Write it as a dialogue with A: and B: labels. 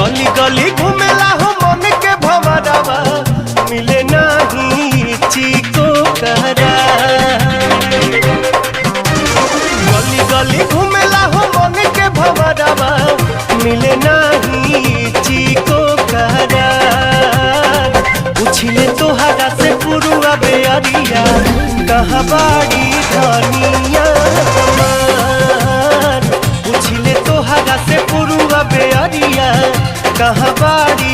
A: गली गली घूमेला हो मन के भवरवा, मिले नहीं चिको करा। गली गली घूमेला हो मन के भवरवा, मिले नहीं चिको करा। पूछिले तोहरा से पुरुआ बेअरिया, कहाँ बाड़ी धनिया हमार। पूछिले तोहरा से पुरुआ बेअरिया, कहाँ बाड़ी